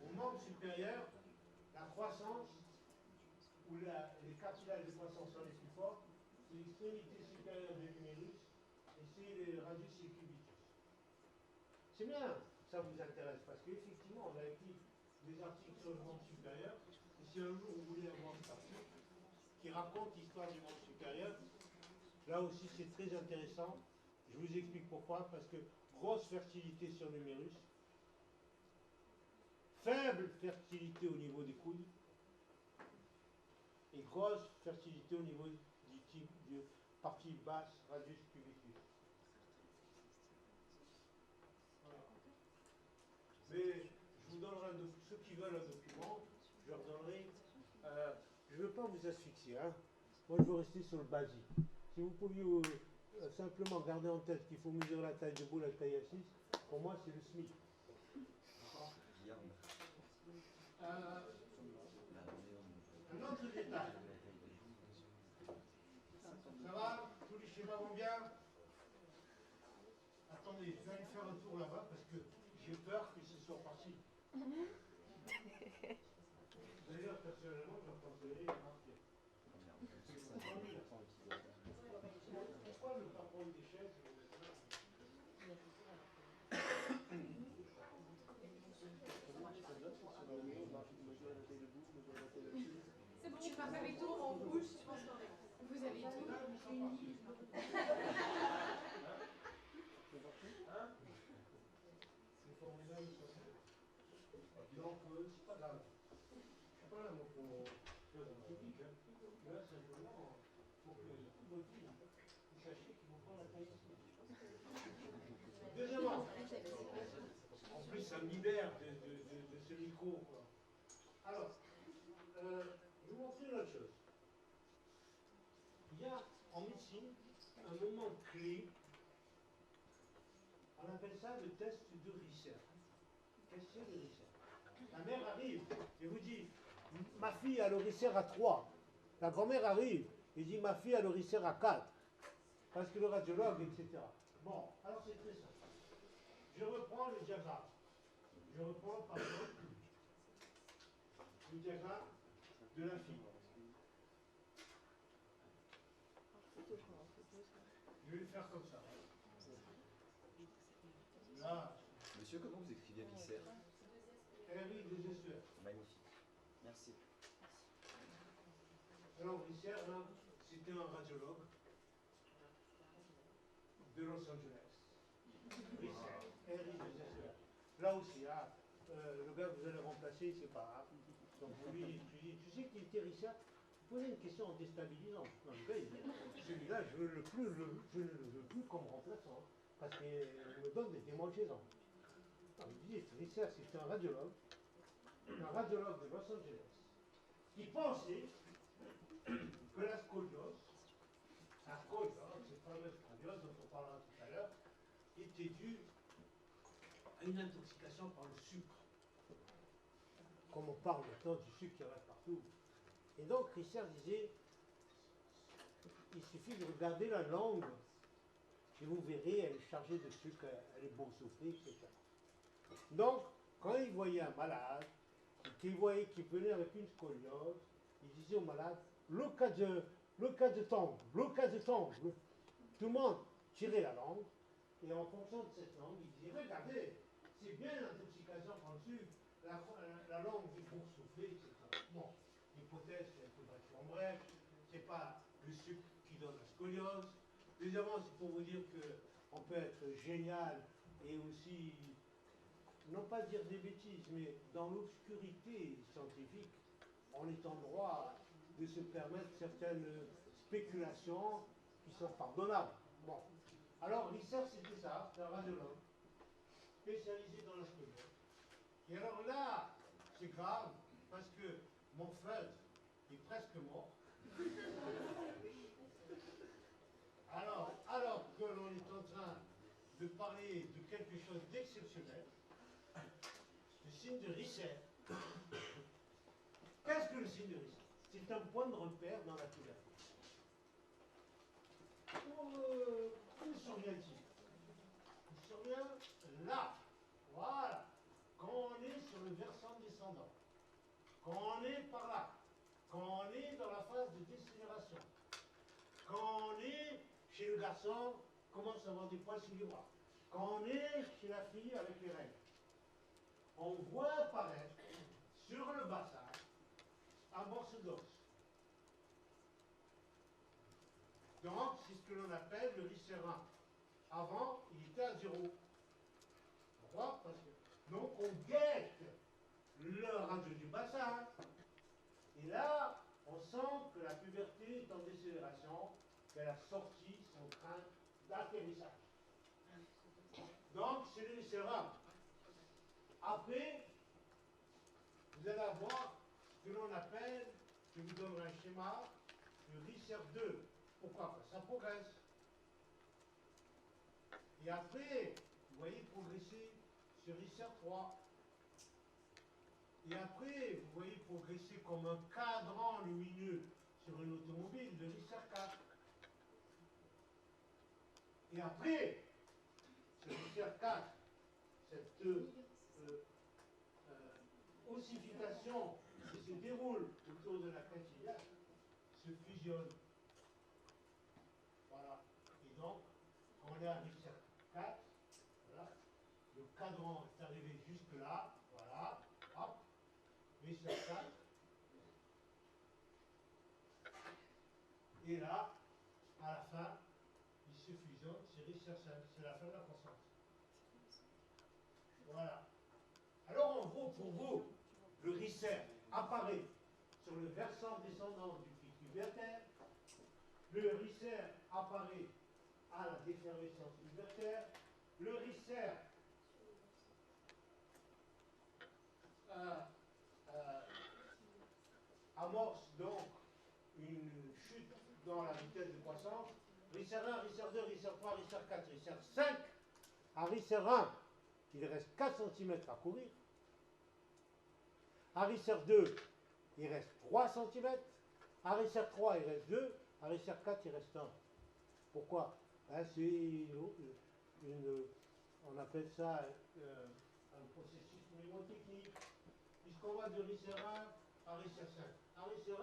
au membre supérieur, la croissance ou les cartilages de croissance sont les plus forts, c'est l'extrémité supérieure de l'humérus et c'est les radius cubitus. C'est bien, ça vous intéresse, parce qu'effectivement, on a écrit des articles sur le membre supérieur, et si un jour vous voulez avoir un article qui raconte l'histoire du membre supérieur, là aussi c'est très intéressant. Je vous explique pourquoi, parce que grosse fertilité sur l'humérus, faible fertilité au niveau des coudes, et grosse fertilité au niveau de partie basse, radius cubitus. Voilà. Mais je vous donnerai ceux qui veulent un document, je leur donnerai. Je ne veux pas vous asphyxier, hein. Moi je veux rester sur le basique. Si vous pouviez simplement garder en tête qu'il faut mesurer la taille debout, la taille assise, pour moi c'est le SMIC. Un autre détail. Ça va? Tous les schémas vont bien? Attendez, je vais aller faire un tour là-bas parce que j'ai peur. D'ailleurs, personnellement, j'en pensais marquer. Pourquoi ne pas prendre des chaises et les mettre là? C'est bon, tu passes avec tout en rouge, je pense qu'on vous avez tout uni. C'est formidable, ça. Donc, c'est pas grave. Je suis pas là moi, pour faire un public. Là, simplement, pour que tous vos filles, vous sachiez qu'ils vont prendre la taille ici. Deuxièmement, en plus, ça me libère de ce micro, quoi. Alors, je vais vous montrer une autre chose. Il y a en médecine un moment clé, on appelle ça le test de Risser. Test de Risser. La mère arrive et vous dit, ma fille a le Risser à 3. La grand-mère arrive et dit, ma fille a le Risser à 4. Parce que le radiologue, etc. Bon, alors c'est très simple. Je reprends le diagramme. Je reprends par exemple le diagramme de la fille. Je vais le faire comme ça. Là, Monsieur, comment vous écrivez Visser? Henri de Gessueur. Magnifique. Merci. Alors, Visser, là, c'était un radiologue de Los Angeles. Visser, Henri de Gessueur. Là aussi, hein, le gars que vous allez remplacer, c'est pas grave. Donc, vous lui dites, tu sais qu'il était Risser? Vous posez une question en déstabilisant. Non, le gars, il dit, celui-là, je ne le veux plus comme remplaçant, parce qu'il me donne des témoins de chez eux. Il dit, Risser, c'est un radiologue de Los Angeles, qui pensait que la scoliose, cette fameuse scoliose dont on parlera tout à l'heure, était due à une intoxication par le sucre. Comme on parle maintenant du sucre qui reste partout. Et donc, Risser disait, il suffit de regarder la langue, et vous verrez, elle est chargée de sucre, elle est boursouflée, etc. Donc, quand il voyait un malade, qu'il voyait qu'il venait avec une scoliose, il disait au malade, le cas de tangle. Tout le monde tirait la langue, et en fonction de cette langue, il disait, regardez, c'est bien l'intoxication par le sucre, la langue est boursouflée, etc. Bon, l'hypothèse, c'est un peu bref. En bref, c'est pas le sucre qui donne la scoliose. Deuxièmement, c'est pour vous dire qu'on peut être génial et aussi, non pas dire des bêtises, mais dans l'obscurité scientifique, on est en droit de se permettre certaines spéculations qui sont pardonnables. Bon. Alors, Risser, c'était ça, c'est un radiologue spécialisé dans la scoliose. Et alors là, c'est grave, parce que mon fœtus est presque mort. Alors que l'on est en train de parler de quelque chose d'exceptionnel, le signe de Risser. Qu'est-ce que le signe de Risser? C'est un point de repère dans la puberté. Où survient-il? Il survient là. Voilà. Quand on est sur le versant descendant, quand on est par là, quand on est dans la phase de décélération, quand on est chez le garçon, commence à avoir des poils sur les bras, quand on est chez la fille avec les règles, on voit apparaître sur le bassin un morceau d'os. Donc, c'est ce que l'on appelle le viscérin. Avant, il était à 0. Pourquoi? Parce que, donc, on guette le radio du bassin. Et là, on sent que la puberté est en décélération, qu'elle a sorti son train d'atterrissage. Donc, c'est le viscérin. Après, vous allez avoir ce que l'on appelle, je vous donnerai un schéma, le Risser 2. Pourquoi? Parce que ça progresse. Et après, vous voyez progresser sur Risser 3. Et après, vous voyez progresser comme un cadran lumineux sur une automobile, le Risser 4. Et après, ce Risser 4, cette ossification qui se déroule autour de la cancellation se fusionne. Voilà. Et donc, quand on est à Richard 4, voilà, le cadran est arrivé jusque là, voilà, hop, Richard 4. Et là, à la fin, il se fusionne, c'est Richard 5, c'est la fin de la croissance. Voilà. Alors en gros, pour vous, le Risser apparaît sur le versant descendant du pic pubertaire, le Risser apparaît à la défervescence pubertaire, le Risser amorce donc une chute dans la vitesse de croissance. Risser 1, Risser 2, Risser 3, Risser 4, Risser 5. À Risser 1, il reste 4 cm à courir. À Risser 2, il reste 3 cm. À Risser 3, il reste 2. À Risser 4, il reste 1. Pourquoi? C'est on appelle ça un processus mnémotechnique. Puisqu'on va de Risser 1 à Risser 5. À Risser 1,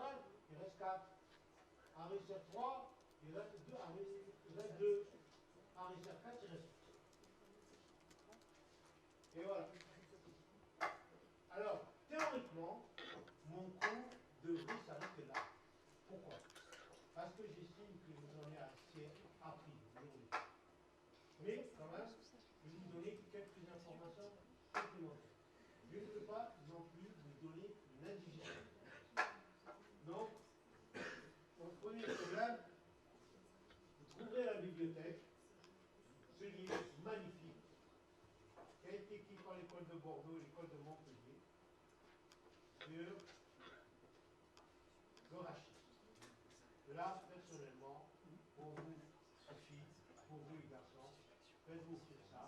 il reste 4. À Risser 3, il reste 2. Il reste 2. À Risser 4, il reste 1. Et voilà. Alors, théoriquement, mon cours devrait s'arrêter là. Pourquoi? Parce que j'estime que vous en avez assez appris aujourd'hui. Mais quand même, je vais vous donner quelques informations supplémentaires. Je ne peux pas non plus vous donner une indigestion. Donc, mon premier problème, vous trouverez à la bibliothèque ce livre magnifique qui a été écrit par l'école de Bordeaux et l'école de Montpellier sur le rachis. Là, personnellement, pour vous, les filles, pour vous, les garçons, faites-vous offrir ça.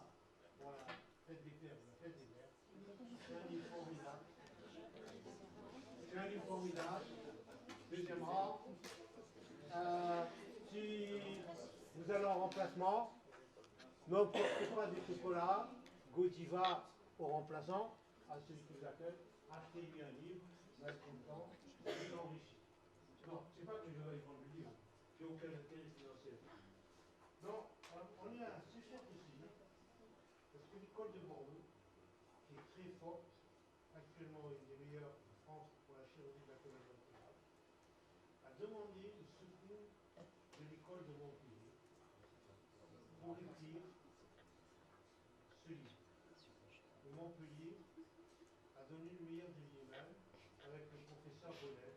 Voilà, faites des pères, faites des mères. C'est un livre formidable. C'est un livre formidable. Deuxième rang. Si vous allez en remplacement, n'emportez pas du chocolat. Godiva au remplaçant, à celui qui vous accueille. Achetez-lui un livre, vous allez tout le temps, il enrichit. Non, c'est pas que je vais vendre le livre. J'ai aucun intérêt financier. Non, on est assez cher ici. Parce que l'école de Bordeaux, qui est très forte, actuellement une des meilleures de France pour la chirurgie de la colonne vertébrale, a demandé le secours de l'école de Montpellier pour écrire ce livre. Le Montpellier a donné le meilleur de lui-même avec le professeur Bonnet.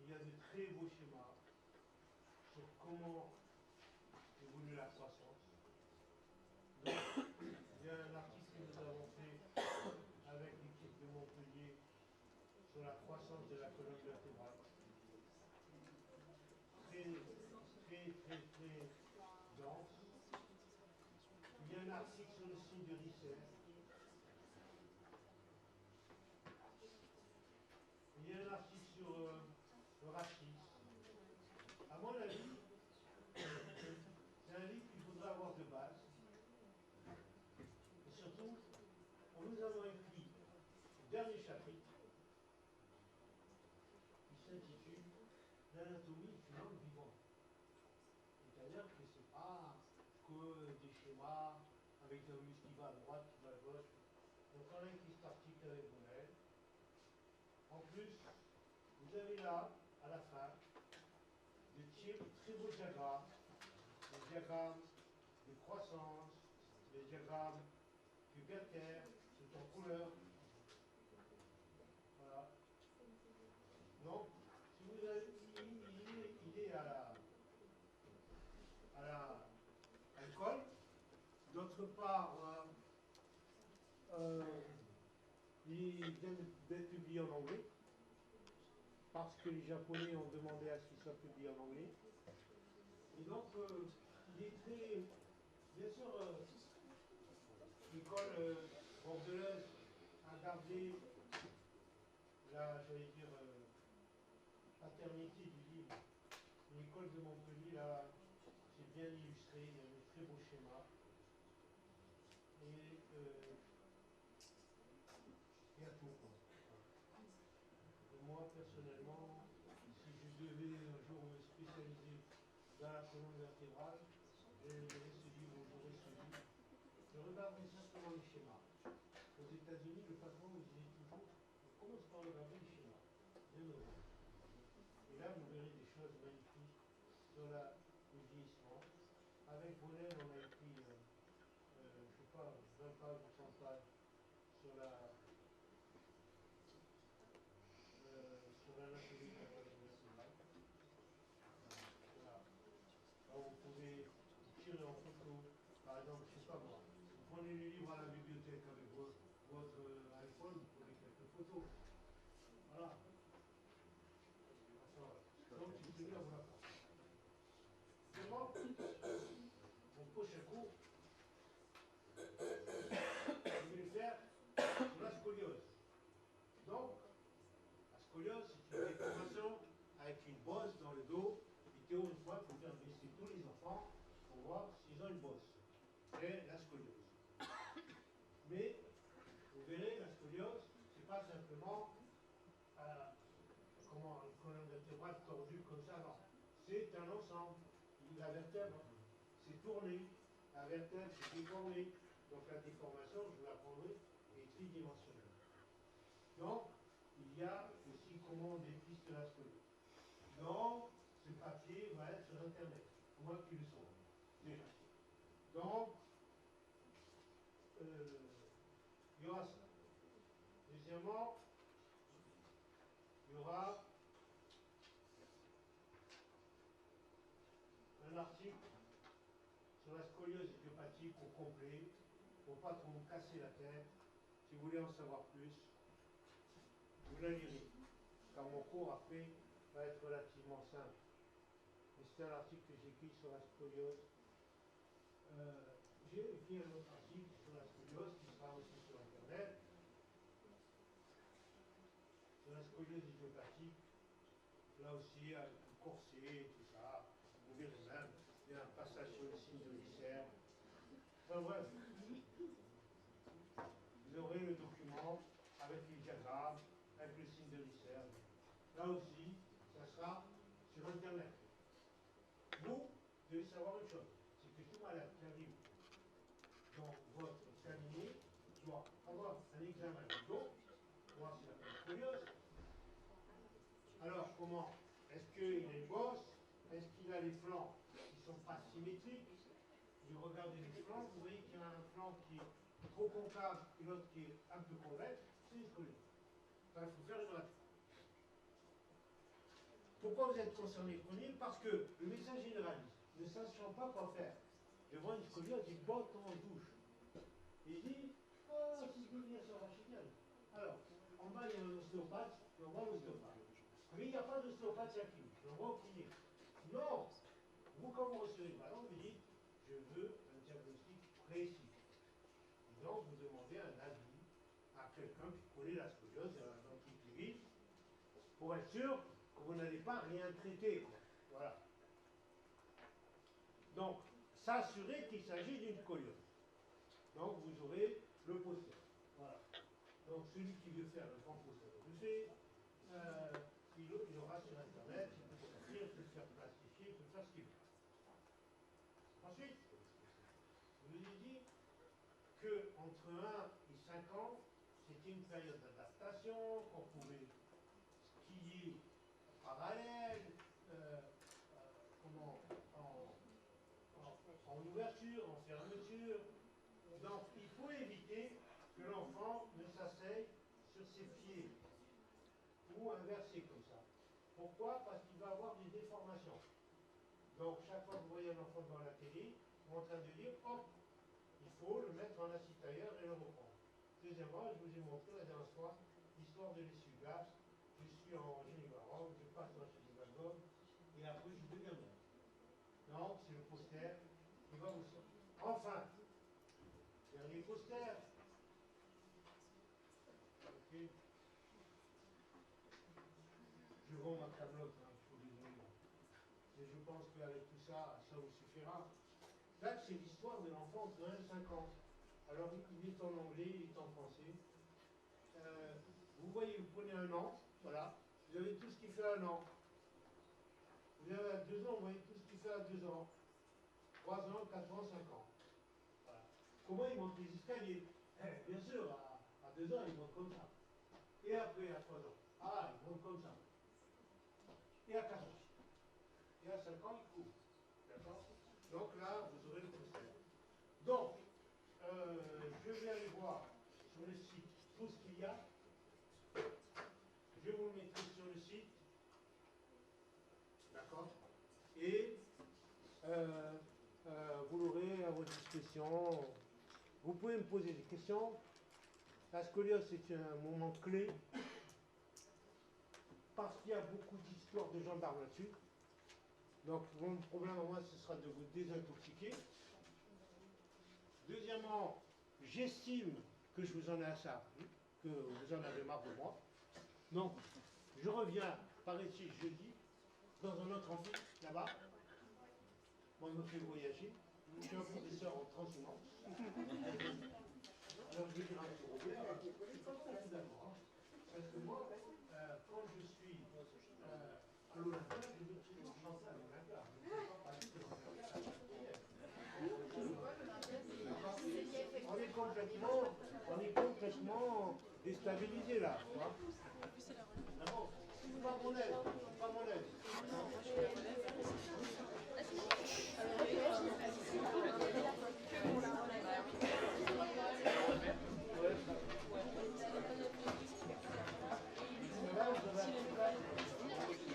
Il y a de très beaux schémas sur comment évolue la croissance. Donc, il y a un article que nous avons fait avec l'équipe de Montpellier sur la croissance de la colonne vertébrale. Très dense. Il y a un article sur le site de Risser. Il y a un article sur le rachis. À mon avis, c'est un livre qu'il faudra avoir de base. Et surtout, nous avons écrit le dernier chapitre qui s'intitule L'anatomie du monde vivant. C'est-à-dire que ce n'est pas que des schémas avec un muscle qui va à droite, qui va à gauche. Donc on a écrit cet article avec Bonnet. En plus, vous avez là, à la fin, de très beaux diagrammes, des diagrammes de croissance, des diagrammes pubertaires, tout en couleur. Voilà. Donc, si vous avez, il est à l'école. D'autre part, il vient d'être publié en anglais, parce que les Japonais ont demandé à ce qu'il soit publié en anglais. Et donc, il est très... Bien sûr, l'école bordelaise a gardé la, j'allais dire, paternité du livre. L'école de Montpellier, là, c'est bien illustré, il y a de très beaux schémas. Et il y a personnellement, si je devais un jour me spécialiser dans la colonne vertébrale, je lirais ce livre, j'aurais ce livre. Je regarderai simplement les schémas. Aux États-Unis, le patron me disait toujours, on commence par regarder les schémas. Bien heureux. Et là, vous verrez des choses magnifiques sur le vieillissement. Avec Bonnet, on a écrit, je ne sais pas, 20 pages ou 30 pages sur l'anatomie de la colonne vertébrale. Voilà. Alors, vous pouvez tirer en photo, par exemple, je ne sais pas moi, vous prenez les livres à la bibliothèque avec votre iPhone, vous prenez quelques photos. Voilà. Donc, tu peux dire, voilà. Deuxièmement, mon prochain cours, je vais le faire sur la scoliose. Donc, la scoliose, c'est une déformation avec une bosse dans le dos. Et Théo, une fois, il faut faire baisser tous les enfants pour voir s'ils ont une bosse. C'est la scoliose. Mais, vous verrez, la scoliose, c'est pas simplement comment une colonne vertébrale tordue comme ça, non. C'est un ensemble. La vertèbre, c'est tourné. La vertèbre, c'est déformé. Donc la déformation, je vous l'apprendrai, est tridimensionnelle. Donc, il y a aussi comment on dépiste la scoliose. Donc, ce papier va être sur Internet. Pour moi qui le sont. Déjà. Donc, il y aura ça. Deuxièmement, il y aura un article sur la scoliose idiopathique au complet, pour ne pas trop vous casser la tête. Si vous voulez en savoir plus, vous la lirez. Car mon cours après va être relativement simple. Mais c'est un article que j'écris sur la scoliose. J'ai écrit un autre article sur la scoliose qui sera aussi sur Internet. Sur la scoliose idiopathique, là aussi avec le corset et tout ça. Vous verrez même, il y a un passage sur le signe de Lycère. Enfin bref, vous aurez le document avec les diagrammes, avec le signe de Lycère. Là aussi, ça sera sur Internet. Vous devez savoir une chose, c'est que tout malade qui arrive dans votre cabinet doit avoir un examen de dos, voir s'il a pas de scoliose. Alors comment? Est-ce qu'il a une bosse? Est-ce qu'il a les flancs qui ne sont pas symétriques? Vous regardez les flancs, vous voyez qu'il y a un flanc qui est trop concave et l'autre qui est un peu convexe, c'est une scoliose. Enfin, il faut faire une radio. Pourquoi vous êtes concerné, Prenez? Parce que le médecin généraliste, ne sachant pas quoi faire, devant une scoliose, il botte en douche. Il dit, ah, si je veux venir, ça va génial. Alors, en bas, il y a un ostéopathe, et on va l'ostéopathe. Mais il n'y a pas d'ostéopathe, c'est à qui? On va au kiné. Non! Vous, quand vous recevez le ballon, vous dites, je veux un diagnostic précis. Et donc, vous demandez un avis à quelqu'un qui connaît la scoliose et un dentiste pour être sûr que vous n'allez pas rien traiter, quoi. Voilà. Donc, s'assurer qu'il s'agit d'une scoliose. Donc, vous aurez le poster. Voilà. Donc, celui qui veut faire le grand poster le fait. Il aura sur Internet, il peut sortir, il peut le faire plastifier, il peut faire ce qu'il veut. Ensuite, je vous ai dit qu'entre 1 et 5 ans, c'était une période d'adaptation, qu'on pouvait skier parallèle, en ouverture, en fermeture. Donc il faut éviter que l'enfant ne s'asseye sur ses pieds ou inversé comme ça. Pourquoi? Parce qu'il va avoir des déformations. Donc chaque fois que vous voyez un enfant devant la télé, vous êtes en train de dire, hop, il faut le mettre en assis tailleur et le reprendre. Deuxièmement, je vous ai montré la dernière fois l'histoire de l'essuie-glace. Je suis en Génie-Baroque, je passe dans Génie-Baroque, et après je deviens bien. Donc c'est le poster qui va vous sortir. Enfin, dernier poster. Ok. Je vends ma tablote, hein, je suis désolé. Mais je pense qu'avec tout ça, ça vous suffira. Là, c'est l'histoire de l'enfant entre 1 et 5 ans. Alors, il est en anglais, il est en français. Vous voyez, vous prenez un an, voilà, vous Vous avez tout ce qui fait 1 an. Vous avez à 2 ans, vous voyez tout ce qui fait à 2 ans. 3 ans, 4 ans, 5 ans. Voilà. Comment ils montent les escaliers? Bien sûr, à 2 ans, ils montent comme ça. Et après, à 3 ans, ah, ils montent comme ça. Et à 4 ans. Et à 5 ans, ils courent. D'accord? Donc là, vous aurez le conseil. Donc, je vais aller voir sur le site tout ce qu'il y a. Je vous le mettrai sur le site. D'accord? Et vous l'aurez à votre disposition. Vous pouvez me poser des questions. La scoliose, c'est un moment clé parce qu'il y a beaucoup d'histoires de gendarmes là-dessus. Donc, mon problème à moi, ce sera de vous désintoxiquer. Deuxièmement, j'estime que je vous en ai assez appris, que vous en avez marre de moi. Donc, je reviens par ici jeudi, dans un autre amphi, là-bas. Moi, je me fais voyager. Je suis un professeur en transhumance. Alors, je vais dire à M. Robert, je ne pas trop d'abord. Parce que moi, quand je suis à l'Olympia, je veux toujours chanter à l'Olympia. Je ne peux pas parler de l'Olympia. On est complètement déstabilisé là. Tu vois. Ah bon, je suis pas mon aide. Je suis pas mon aide.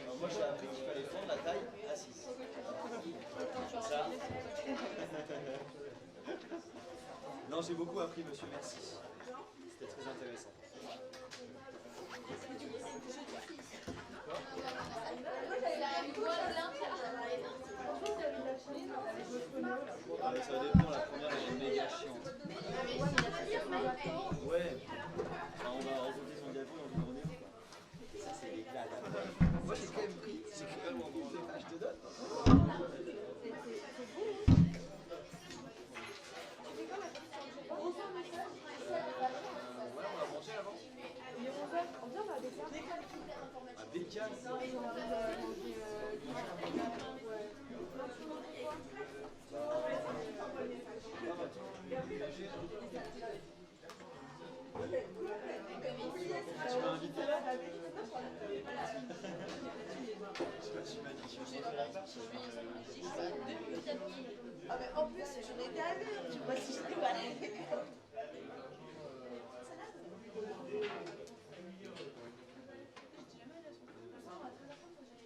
Alors moi j'ai appris qu'il fallait fondre la taille à 6. Ça. Non, j'ai beaucoup appris, monsieur, merci. C'était très intéressant. Ça dépend, la première elle est méga chiante. Ouais, enfin, on va rencontrer son diapo et on va revenir. Ça c'est l'éclat. Moi j'ai quand même pris, j'ai quand même mangé, je te donne. Ouais, on a mangé avant. Il est 11h, on vient à Bécam. À Bécam. Tu m'as invité là? Tu m'as dit que je changeais la part. Ah mais en plus, j'en étais à l'heure, tu vois si je t'ai pas.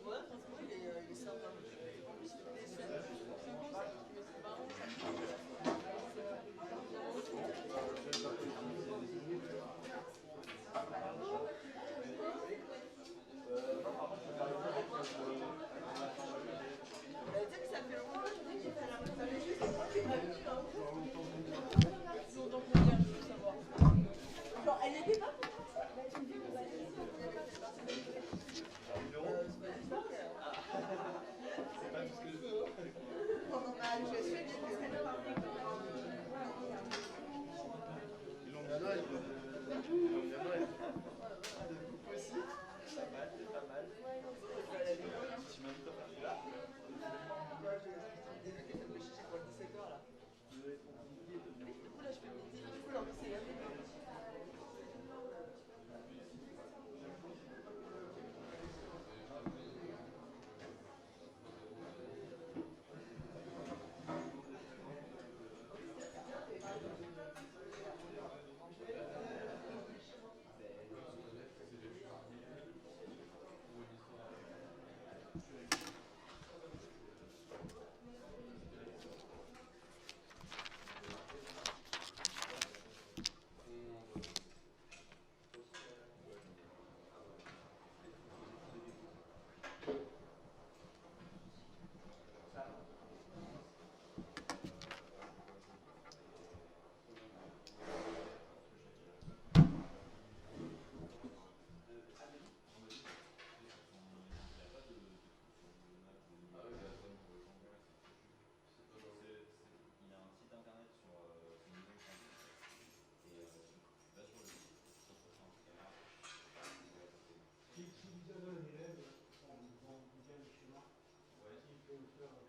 Ouais, franchement, il est sympa. Elle n'était pas contente. Donc là,